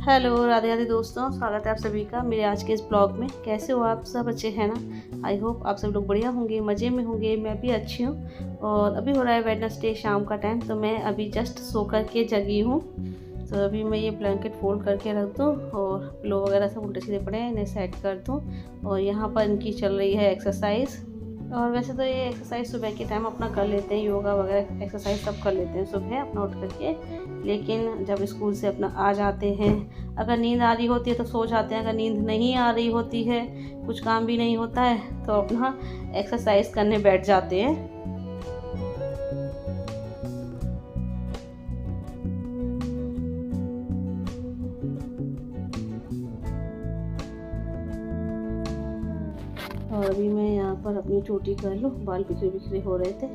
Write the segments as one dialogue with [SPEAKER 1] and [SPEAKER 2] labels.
[SPEAKER 1] Hello Radhe Radhe दोस्तों, स्वागत है आप सभी का मेरे आज के इस ब्लॉग में। कैसे हो आप सब? अच्छे हैं ना? आई होप आप सब लोग बढ़िया होंगे, मज़े में होंगे। मैं भी अच्छी हूँ। और अभी हो रहा है वेडनेसडे शाम का टाइम, तो मैं अभी जस्ट सो कर के जगी हूँ। तो अभी मैं ये ब्लैंकेट फोल्ड करके रख दूँ और पिलो वगैरह सब उल्टे सीधे पड़े हैं, इन्हें सेट कर दूँ। और यहाँ पर इनकी चल रही है एक्सरसाइज। और वैसे तो ये एक्सरसाइज सुबह के टाइम अपना कर लेते हैं, योगा वगैरह एक्सरसाइज सब कर लेते हैं सुबह अपना उठ करके। लेकिन जब स्कूल से अपना आ जाते हैं, अगर नींद आ रही होती है तो सो जाते हैं, अगर नींद नहीं आ रही होती है, कुछ काम भी नहीं होता है, तो अपना एक्सरसाइज करने बैठ जाते हैं। और अभी मैं यहाँ पर अपनी चोटी कर लूँ, बाल बिखरे बिखरे हो रहे थे।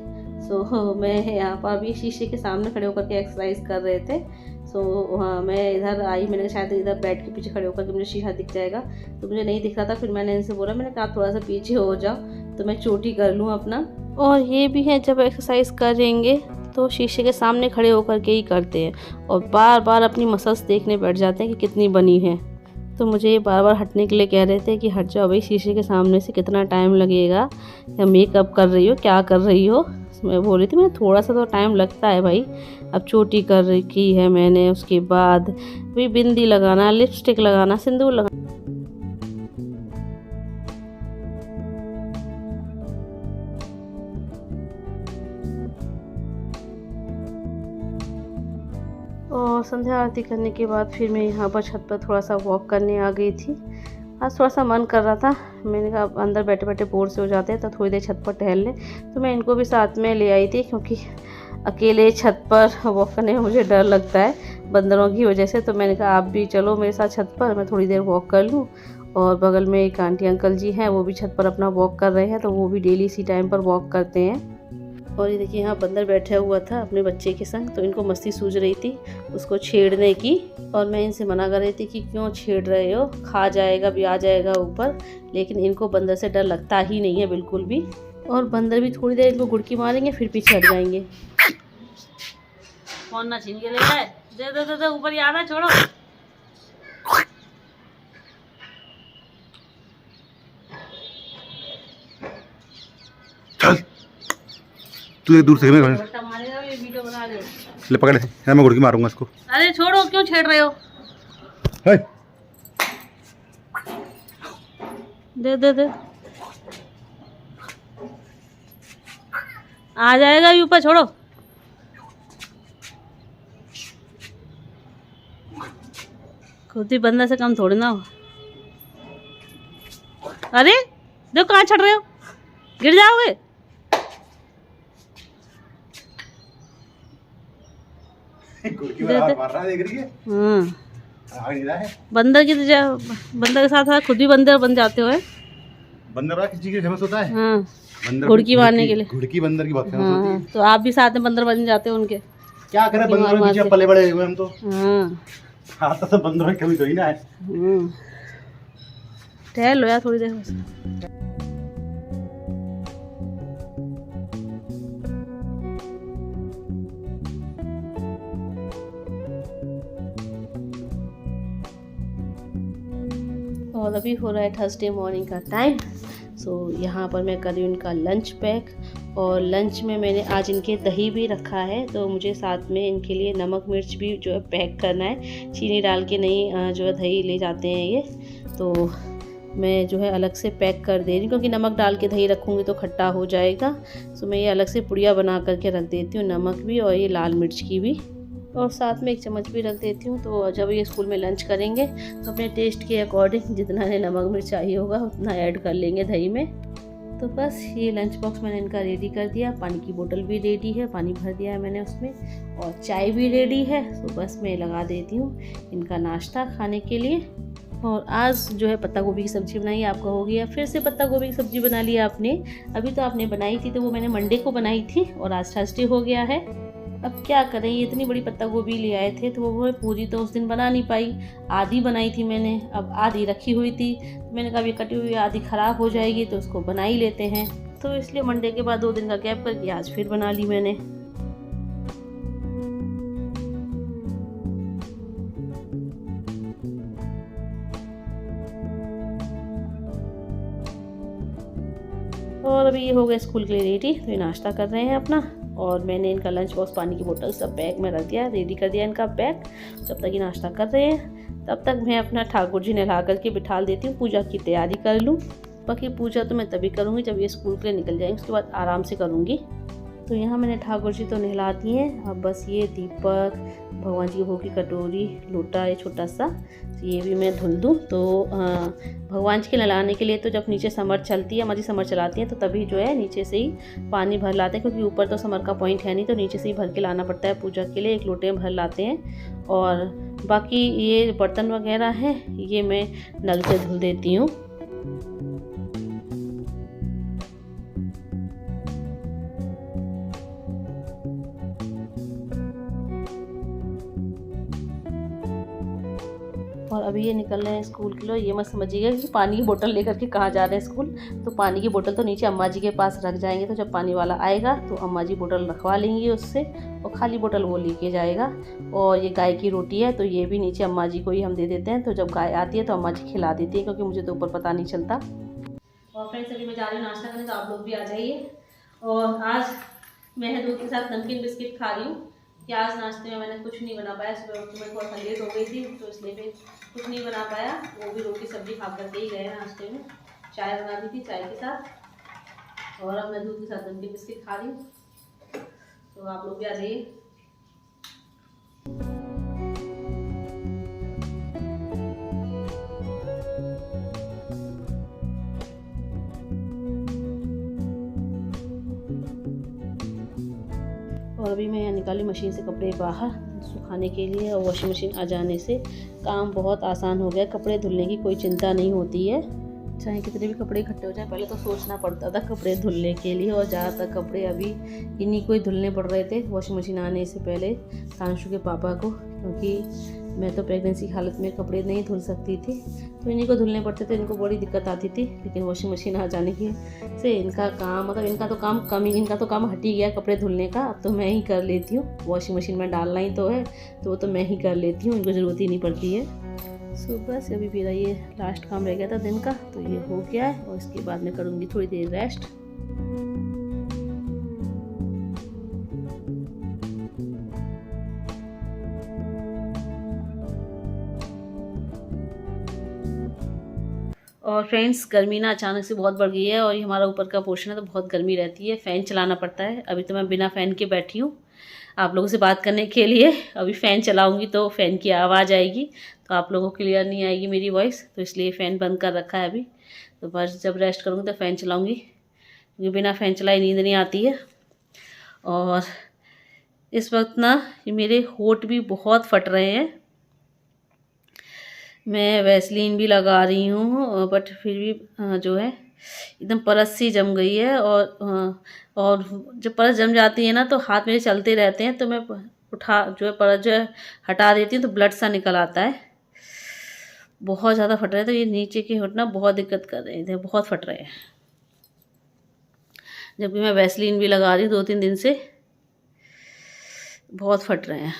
[SPEAKER 1] सो मैं यहाँ पर अभी शीशे के सामने खड़े होकर के एक्सरसाइज कर रहे थे। सो हाँ, मैं इधर आई, मैंने शायद इधर बेड के पीछे खड़े होकर के मुझे शीशा दिख जाएगा, तो मुझे नहीं दिख रहा था। फिर मैंने इनसे बोला, मैंने कहा थोड़ा सा पीछे हो जाओ तो मैं चोटी कर लूँ अपना। और ये भी है, जब एक्सरसाइज करेंगे तो शीशे के सामने खड़े होकर के ही करते हैं और बार बार अपनी मसल्स देखने बैठ जाते हैं कि कितनी बनी है। तो मुझे ये बार बार हटने के लिए कह रहे थे कि हट जाओ भाई शीशे के सामने से, कितना टाइम लगेगा, या मेकअप कर रही हो, क्या कर रही हो। मैं बोल रही थी, मैं थोड़ा सा तो टाइम लगता है भाई, अब चोटी कर रखी है मैंने, उसके बाद भी बिंदी लगाना, लिपस्टिक लगाना, सिंदूर लगाना। और संध्या आरती करने के बाद फिर मैं यहाँ पर छत पर थोड़ा सा वॉक करने आ गई थी। आज थोड़ा सा मन कर रहा था, मैंने कहा अंदर बैठे बैठे बोर से हो जाते हैं तो थोड़ी देर छत पर टहल लें। तो मैं इनको भी साथ में ले आई थी, क्योंकि अकेले छत पर वॉक करने में मुझे डर लगता है बंदरों की वजह से। तो मैंने कहा आप भी चलो मेरे साथ छत पर, मैं थोड़ी देर वॉक कर लूँ। और बगल में एक आंटी अंकल जी हैं, वो भी छत पर अपना वॉक कर रहे हैं, तो वो भी डेली इसी टाइम पर वॉक करते हैं। और ये देखिए, यहाँ बंदर बैठा हुआ था अपने बच्चे के संग, तो इनको मस्ती सूझ रही थी उसको छेड़ने की। और मैं इनसे मना कर रही थी कि क्यों छेड़ रहे हो, खा जाएगा भी, आ जाएगा ऊपर। लेकिन इनको बंदर से डर लगता ही नहीं है बिल्कुल भी। और बंदर भी थोड़ी देर इनको गुड़की मारेंगे फिर पीछे हट जाएंगे। कौन ना छीन के ले जाए, दे दे दे, ऊपर याद है, छोड़ो।
[SPEAKER 2] तू एक दूर से
[SPEAKER 1] मारेगा, ये वीडियो बना रहे हो।
[SPEAKER 2] ले पकड़, मैं गुड़की मारूंगा इसको।
[SPEAKER 1] अरे छोड़ो, क्यों छेड़ रहे हो?
[SPEAKER 2] है।
[SPEAKER 1] दे दे दे, आ जाएगा ये ऊपर, छोड़ो। खुद ही बंदर से कम थोड़ी ना हो। अरे देखो कहाँ चढ़ रहे हो, गिर जाओगे।
[SPEAKER 2] गुड़की मार रहा है, देख रही है?
[SPEAKER 1] हाँ,
[SPEAKER 2] आ नहीं रहा है।
[SPEAKER 1] बंदर की बंदर के साथ खुद भी बंदर बन जाते हो।
[SPEAKER 2] बंदर किसी के फेमस होता है?
[SPEAKER 1] हाँ,
[SPEAKER 2] बंदर
[SPEAKER 1] गुड़की मारने के लिए।
[SPEAKER 2] गुड़की बंदर की बहुत फेमस होती है।
[SPEAKER 1] तो आप भी साथ में बंदर बन जाते हो उनके।
[SPEAKER 2] क्या करें, बंदर के पीछे पले बड़े हुए हम तो।
[SPEAKER 1] हाँ,
[SPEAKER 2] आता तो बंदरों की कमी तो ही ना है।
[SPEAKER 1] टहल लो यार थोड़ी देर बस। और अभी हो रहा है थर्सडे मॉर्निंग का टाइम। सो यहाँ पर मैं कर रही हूँ इनका लंच पैक। और लंच में मैंने आज इनके दही भी रखा है, तो मुझे साथ में इनके लिए नमक मिर्च भी जो है पैक करना है। चीनी डाल के नहीं जो है दही ले जाते हैं ये, तो मैं जो है अलग से पैक कर दे रही हूँ, क्योंकि नमक डाल के दही रखूँगी तो खट्टा हो जाएगा। सो मैं ये अलग से पुड़िया बना करके रख देती हूँ, नमक भी और ये लाल मिर्च की भी, और साथ में एक चम्मच भी रख देती हूँ। तो जब ये स्कूल में लंच करेंगे तो अपने टेस्ट के अकॉर्डिंग जितना है नमक मिर्च चाहिए होगा उतना ऐड कर लेंगे दही में। तो बस ये लंच बॉक्स मैंने इनका रेडी कर दिया। पानी की बोतल भी रेडी है, पानी भर दिया है मैंने उसमें, और चाय भी रेडी है। तो बस मैं लगा देती हूँ इनका नाश्ता खाने के लिए। और आज जो है पत्ता गोभी की सब्ज़ी बनाई है। आप कहोगे या फिर से पत्ता गोभी की सब्ज़ी बना ली आपने? अभी तो आपने बनाई थी, तो वो मैंने मंडे को बनाई थी और आज थर्सडे हो गया है। अब क्या करें, ये इतनी बड़ी पत्ता गोभी ले आए थे, तो वो पूरी तो उस दिन बना नहीं पाई, आधी बनाई थी मैंने, अब आधी रखी हुई थी। मैंने कहा ये कटी हुई आधी ख़राब हो जाएगी, तो उसको बना ही लेते हैं। तो इसलिए मंडे के बाद 2 दिन का गैप करके आज फिर बना ली मैंने। और अभी ये हो गए स्कूल के लिए रेडी, तो ये नाश्ता कर रहे हैं अपना। और मैंने इनका लंच बॉक्स, पानी की बोतल सब बैग में रख दिया, रेडी कर दिया इनका बैग। जब तक ये नाश्ता कर रहे हैं तब तक मैं अपना ठाकुर जी नहला करके बिठा देती हूँ, पूजा की तैयारी कर लूँ। बाकी पूजा तो मैं तभी करूँगी जब ये स्कूल के लिए निकल जाएंगे, उसके बाद आराम से करूँगी। तो यहाँ मैंने ठाकुर जी तो नहला दिए हैं। अब बस ये दीपक, भगवान जी की भोग की कटोरी, लोटा ये छोटा सा, तो ये भी मैं धुल दूँ। तो भगवान जी के नहलाने के लिए तो जब नीचे समर चलती है, हमारी समर चलाती है, तो तभी जो है नीचे से ही पानी भर लाते हैं, क्योंकि ऊपर तो समर का पॉइंट है नहीं, तो नीचे से ही भर के लाना पड़ता है पूजा के लिए। एक लोटे में भर लाते हैं। और बाकी ये बर्तन वगैरह हैं ये मैं नल से धुल देती हूँ। और अभी ये निकल रहे हैं स्कूल के लिए। ये मत समझिएगा कि पानी की बोतल लेकर के कहाँ जा रहे हैं स्कूल। तो पानी की बोतल तो नीचे अम्मा जी के पास रख जाएंगे, तो जब पानी वाला आएगा तो अम्मा जी बोतल रखवा लेंगी उससे, और खाली बोतल वो लेके जाएगा। और ये गाय की रोटी है, तो ये भी नीचे अम्मा जी को ही हम दे देते हैं। तो जब गाय आती है तो अम्मा जी खिला देती है, क्योंकि मुझे तो ऊपर पता नहीं चलता। और फ्रेंड्स अभी मैं जा रही हूँ नाश्ता करने, तो आप लोग भी आ जाइए। और आज मैं दूध के साथ नमकीन बिस्किट खा रही हूँ, कि आज नाश्ते में मैंने कुछ नहीं बना पाया। सुबह उठ के मैं थोड़ा सा लेट हो गई थी, तो इसलिए फिर कुछ नहीं बना पाया। वो भी रोटी सब्जी खा करके ही गए नाश्ते में। चाय बना दी थी चाय के साथ, और अब मैं दूध के साथ नमकीन बिस्किट खा रही हूँ। तो आप लोग भी आ जाइए। और अभी मैं निकाली मशीन से कपड़े बाहर सुखाने के लिए, और वॉशिंग मशीन आ जाने से काम बहुत आसान हो गया। कपड़े धुलने की कोई चिंता नहीं होती है, चाहे कितने भी कपड़े इकट्ठे हो जाए। पहले तो सोचना पड़ता था कपड़े धुलने के लिए, और ज़्यादातर कपड़े अभी इन्हीं को ही धुलने पड़ रहे थे वॉशिंग मशीन आने से पहले, सांशु के पापा को, क्योंकि मैं तो प्रेगनेंसी की हालत में कपड़े नहीं धुल सकती थी, तो इन्हीं को धुलने पड़ते थे। इनको बड़ी दिक्कत आती थी, लेकिन वॉशिंग मशीन आ जाने की से इनका काम, मतलब इनका तो काम कम ही, इनका तो काम हट ही गया कपड़े धुलने का। अब तो मैं ही कर लेती हूँ, वॉशिंग मशीन में डालना ही तो है, तो वो तो मैं ही कर लेती हूँ, इनको ज़रूरत ही नहीं पड़ती है। सो बस अभी मेरा ये लास्ट काम रह गया था दिन का, तो ये हो गया है। और इसके बाद मैं करूँगी थोड़ी देर रेस्ट। और फ्रेंड्स गर्मी ना अचानक से बहुत बढ़ गई है, और ये हमारा ऊपर का पोर्शन है, तो बहुत गर्मी रहती है, फ़ैन चलाना पड़ता है। अभी तो मैं बिना फ़ैन के बैठी हूँ आप लोगों से बात करने के लिए। अभी फ़ैन चलाऊंगी तो फ़ैन की आवाज़ आएगी, तो आप लोगों को क्लियर नहीं आएगी मेरी वॉइस, तो इसलिए फ़ैन बंद कर रखा है अभी। तो बस जब रेस्ट करूँगी तो फ़ैन चलाऊँगी, क्योंकि बिना फ़ैन चलाए नींद नहीं आती है। और इस वक्त ना मेरे होंठ भी बहुत फट रहे हैं। मैं वैसलीन भी लगा रही हूँ, बट फिर भी जो है एकदम परत सी जम गई है। और जब परत जम जाती है ना, तो हाथ मेरे चलते रहते हैं, तो मैं उठा जो है परत जो है हटा देती हूँ, तो ब्लड सा निकल आता है। बहुत ज़्यादा फट रहे हैं, तो ये नीचे के होंठ ना बहुत दिक्कत कर रहे थे, बहुत फट रहे हैं। जबकि मैं वैसलीन भी लगा रही हूँ 2-3 दिन से, बहुत फट रहे हैं।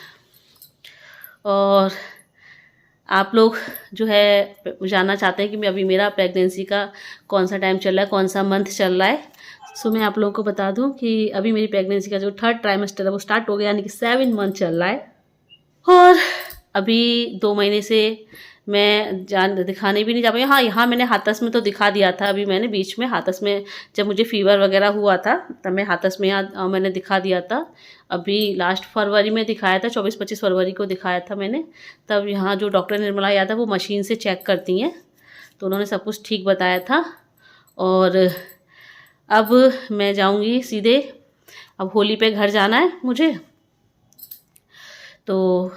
[SPEAKER 1] और आप लोग जो है जानना चाहते हैं कि मैं अभी मेरा प्रेगनेंसी का कौन सा टाइम चल रहा है, कौन सा मंथ चल रहा है। सो मैं आप लोगों को बता दूं कि अभी मेरी प्रेगनेंसी का जो 3rd ट्राइमेस्टर है वो स्टार्ट हो गया, यानी कि 7 मंथ चल रहा है। और अभी 2 महीने से मैं दिखाने भी नहीं जा पाई। हाँ, यहाँ मैंने हाथस में तो दिखा दिया था। अभी मैंने बीच में हाथस में जब मुझे फीवर वगैरह हुआ था, तब मैं हाथस में यहाँ मैंने दिखा दिया था। अभी लास्ट फरवरी में दिखाया था, 24-25 फरवरी को दिखाया था मैंने। तब यहाँ जो डॉक्टर निर्मला यादव वो मशीन से चेक करती हैं, तो उन्होंने सब कुछ ठीक बताया था। और अब मैं जाऊँगी सीधे, अब होली पे घर जाना है मुझे, तो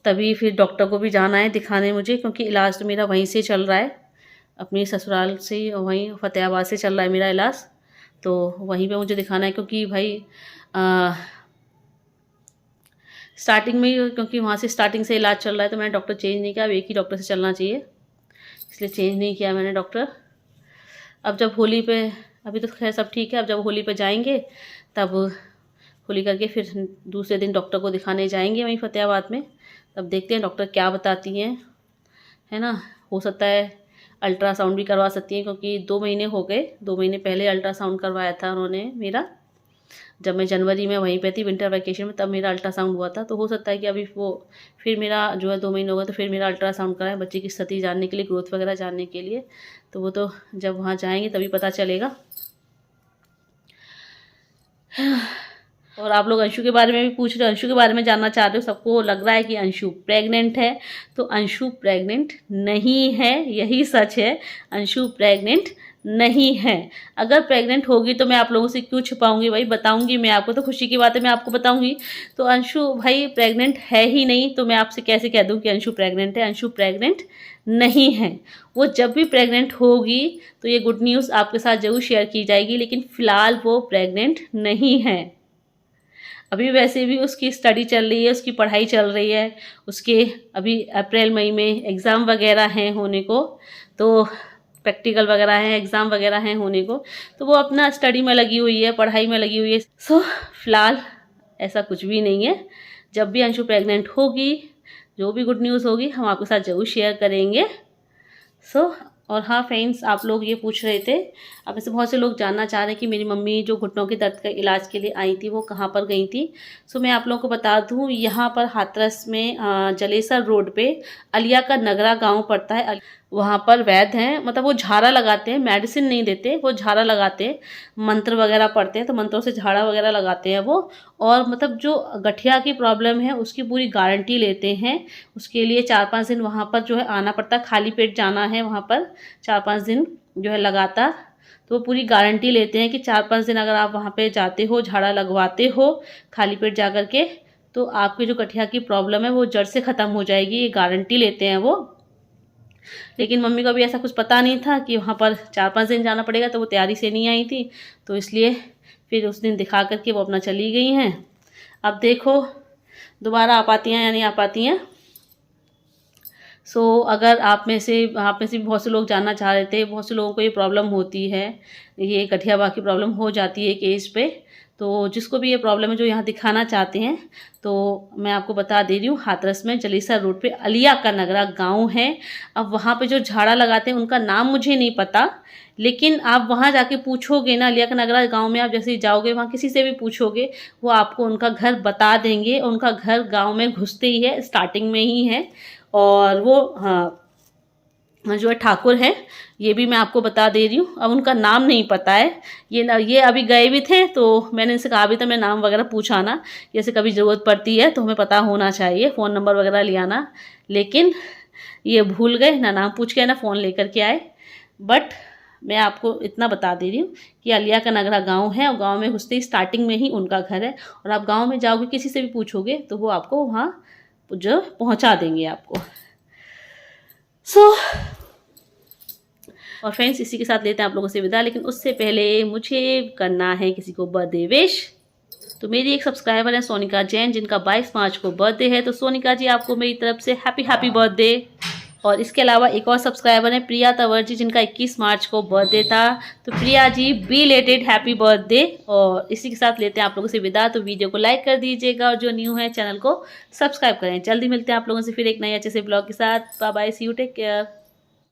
[SPEAKER 1] तभी फिर डॉक्टर को भी जाना है दिखाने मुझे, क्योंकि इलाज तो मेरा वहीं से चल रहा है, अपनी ससुराल से, वहीं फतेहाबाद से चल रहा है मेरा इलाज। तो वहीं पे मुझे दिखाना है, क्योंकि भाई स्टार्टिंग में ही, क्योंकि वहाँ से स्टार्टिंग से इलाज चल रहा है, तो मैंने डॉक्टर चेंज नहीं किया। अब एक ही डॉक्टर से चलना चाहिए, इसलिए चेंज नहीं किया मैंने डॉक्टर। अब जब होली पे, अभी तो खैर सब ठीक है, अब जब होली पे जाएंगे तब होली करके फिर दूसरे दिन डॉक्टर को दिखाने जाएंगे वहीं फतेहाबाद में। तब देखते हैं डॉक्टर क्या बताती हैं, है ना। हो सकता है अल्ट्रासाउंड भी करवा सकती हैं, क्योंकि 2 महीने हो गए, 2 महीने पहले अल्ट्रासाउंड करवाया था उन्होंने मेरा, जब मैं जनवरी में वहीं पे थी विंटर वैकेशन में, तब मेरा अल्ट्रासाउंड हुआ था। तो हो सकता है कि अभी वो फिर मेरा जो है 2 महीने हो गए तो फिर मेरा अल्ट्रासाउंड कराएं बच्चे की स्थिति जानने के लिए, ग्रोथ वगैरह जानने के लिए। तो वो तो जब वहाँ जाएंगे तभी पता चलेगा। और आप लोग अंशु के बारे में भी पूछ रहे हो, अंशु के बारे में जानना चाह रहे हो। सबको लग रहा है कि अंशु प्रेग्नेंट है, तो अंशु प्रेग्नेंट नहीं है, यही सच है। अंशु प्रेग्नेंट नहीं है। अगर प्रेग्नेंट होगी तो मैं आप लोगों से क्यों छुपाऊंगी भाई, बताऊंगी मैं आपको, तो खुशी की बात है मैं आपको बताऊंगी। तो अंशु भाई प्रेग्नेंट है ही नहीं, तो मैं आपसे कैसे कह दूं कि अंशु प्रेग्नेंट है। अंशु प्रेग्नेंट नहीं है। वो जब भी प्रेग्नेंट होगी तो ये गुड न्यूज़ आपके साथ जरूर शेयर की जाएगी, लेकिन फ़िलहाल वो प्रेग्नेंट नहीं है। अभी वैसे भी उसकी स्टडी चल रही है, उसकी पढ़ाई चल रही है, उसके अभी अप्रैल मई में एग्ज़ाम वगैरह हैं होने को, तो प्रैक्टिकल वगैरह हैं, एग्ज़ाम वगैरह हैं होने को, तो वो अपना स्टडी में लगी हुई है, पढ़ाई में लगी हुई है। सो फिलहाल ऐसा कुछ भी नहीं है। जब भी अंशु प्रेग्नेंट होगी, जो भी गुड न्यूज़ होगी हम आपके साथ ज़रूर शेयर करेंगे। और हाँ फ्रेंड्स, आप लोग ये पूछ रहे थे, अब ऐसे बहुत से लोग जानना चाह रहे हैं कि मेरी मम्मी जो घुटनों के दर्द का इलाज के लिए आई थी वो कहाँ पर गई थी। सो मैं आप लोगों को बता दूँ, यहाँ पर हाथरस में जलेसर रोड पे अलिया का नगरा गांव पड़ता है। वहाँ पर वैद्य हैं, मतलब वो झाड़ा लगाते हैं, मेडिसिन नहीं देते, वो झाड़ा लगाते हैं, मंत्र वगैरह पढ़ते हैं, तो मंत्रों से झाड़ा वगैरह लगाते हैं वो। और मतलब जो गठिया की प्रॉब्लम है उसकी पूरी गारंटी लेते हैं। उसके लिए 4-5 दिन वहाँ पर जो है आना पड़ता है, खाली पेट जाना है वहाँ पर 4-5 दिन जो है लगातार। तो वो पूरी गारंटी लेते हैं कि 4-5 दिन अगर आप वहाँ पे जाते हो, झाड़ा लगवाते हो खाली पेट जा कर के, तो आपकी जो गठिया की प्रॉब्लम है वो जड़ से ख़त्म हो जाएगी, ये गारंटी लेते हैं वो। लेकिन मम्मी को भी ऐसा कुछ पता नहीं था कि वहाँ पर 4-5 दिन जाना पड़ेगा, तो वो तैयारी से नहीं आई थी, तो इसलिए फिर उस दिन दिखा करके वो अपना चली गई हैं। अब देखो दोबारा आ पाती हैं या नहीं आ पाती हैं। अगर आप में से भी बहुत से लोग जानना चाह रहे थे, बहुत से लोगों को ये प्रॉब्लम होती है, ये गठिया की प्रॉब्लम हो जाती है केस पे, तो जिसको भी ये प्रॉब्लम है जो यहाँ दिखाना चाहते हैं, तो मैं आपको बता दे रही हूँ, हाथरस में जलेसर रोड पे अलिया का नगरा गांव है। अब वहाँ पे जो झाड़ा लगाते हैं उनका नाम मुझे नहीं पता, लेकिन आप वहाँ जाके पूछोगे ना, अलिया का नगरा गांव में आप जैसे ही जाओगे वहाँ किसी से भी पूछोगे, वो आपको उनका घर बता देंगे। उनका घर गाँव में घुसते ही है, स्टार्टिंग में ही है। और वो जो है ठाकुर है, ये भी मैं आपको बता दे रही हूँ। अब उनका नाम नहीं पता है, ये अभी गए भी थे, तो मैंने इनसे कहा भी था मैं नाम वगैरह पूछाना, जैसे कभी ज़रूरत पड़ती है तो हमें पता होना चाहिए, फ़ोन नंबर वगैरह ले आना। लेकिन ये भूल गए, ना नाम पूछ के ना फ़ोन लेकर के आए। बट मैं आपको इतना बता दे रही हूँ कि अलिया का नगरा गाँव है, और गाँव में घुसते ही स्टार्टिंग में ही उनका घर है। और आप गाँव में जाओगे, किसी से भी पूछोगे तो वो आपको वहाँ जो पहुँचा देंगे आपको। और फ्रेंड्स, इसी के साथ लेते हैं आप लोगों से विदा, लेकिन उससे पहले मुझे करना है किसी को बर्थडे विश। तो मेरी एक सब्सक्राइबर है सोनिका जैन, जिनका 22 मार्च को बर्थडे है। तो सोनिका जी, आपको मेरी तरफ से हैप्पी बर्थडे। और इसके अलावा एक और सब्सक्राइबर है प्रिया तंवर जी, जिनका 21 मार्च को बर्थडे था। तो Priya ji, belated happy birthday. और इसी के साथ लेते हैं आप लोगों से विदा। तो वीडियो को लाइक कर दीजिएगा, और जो न्यू है चैनल को सब्सक्राइब करें। जल्दी मिलते हैं आप लोगों से फिर एक नए अच्छे से ब्लॉग के साथ। Bye bye, see you, take care.